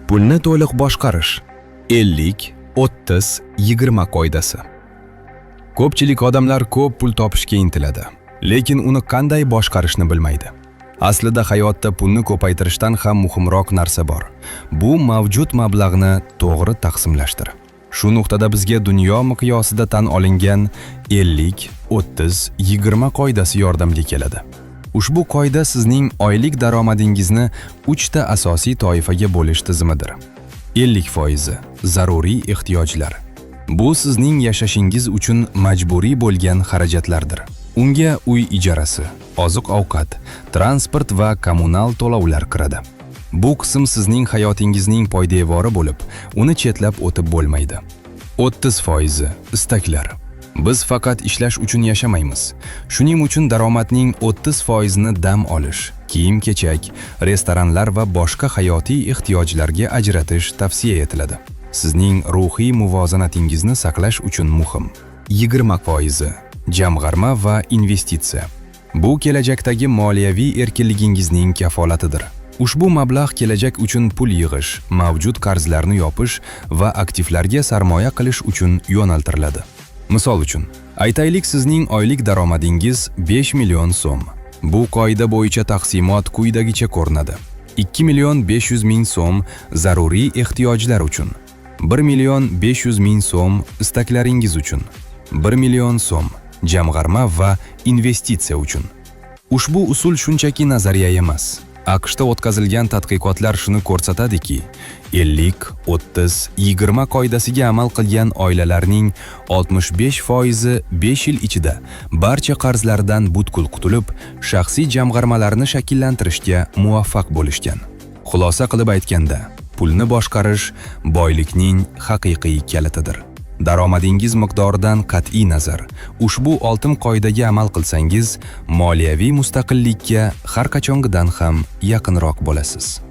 Pulni to'liq boshqarish 50-30-20 qoidasi. Ko'pchilik odamlar ko'p pul topishga intiladi, lekin uni qanday boshqarishni bilmaydi. Aslida hayotda pulni ko'paytirishdan ham muhimroq narsa bor. Bu mavjud mablag'ni to'g'ri taqsimlashdir. Shu nuqtada bizga dunyo miqyosida tan olingan 50-30-20 qoidasi yordamga keladi. Ushbu qoida sizning oylik daromadingizni 3 ta asosiy toifaga bo'lish tizimidir. 50% zaruriy ehtiyojlar. Bu sizning yashashingiz uchun majburiy bo'lgan xarajatlardir. Unga uy ijarasi, oziq-ovqat, transport va kommunal to'lovlar kiradi. Bu qism sizning hayotingizning poydevori bo'lib, uni chetlab o'tib bo'lmaydi. 30% istaklar. Biz faqat ishlash uchun yashamaymiz. Shuning uchun daromadning 30% ni dam olish, kiyim-kechak, restoranlar va boshqa hayotiy ehtiyojlarga ajratish tavsiya etiladi. Sizning ruhiy muvozanatingizni saqlash uchun muhim. 20% jamg'arma va investitsiya. Bu kelajakdagi moliyaviy erkinligingizning kafolatidir. Ushbu mablag' kelajak uchun pul yig'ish, mavjud qarzlarni yopish va aktivlarga sarmoya qilish uchun yo'naltiriladi. Misol uchun, aytaylik sizning oylik daromadingiz 5 million so'm. Bu qoida bo'yicha taqsimot quyidagicha ko'rinadi. 2 million 500 ming so'm zaruriy ehtiyojlar uchun, 1 million 500 ming so'm istaklaringiz uchun, 1 million so'm jamg'arma va investitsiya uchun. Ushbu usul shunchaki nazariya emas. AQShda o'tkazilgan tadqiqotlar shuni ko'rsatadiki, 50-30-20 qoidasiga amal qilgan oilalarning 65% 5 yil ichida barcha qarzlaridan butkul qutulib, shaxsiy jamg'armalarni shakllantirishga muvaffaq bo'lishgan. Xulosa qilib aytganda, pulni boshqarish boylikning haqiqiy kalitidir. Daromadingiz miqdoridan qat'iy nazar, ushbu oltin qoidaga amal qilsangiz, moliyaviy mustaqillikka har qachongidan ham yaqinroq bo'lasiz.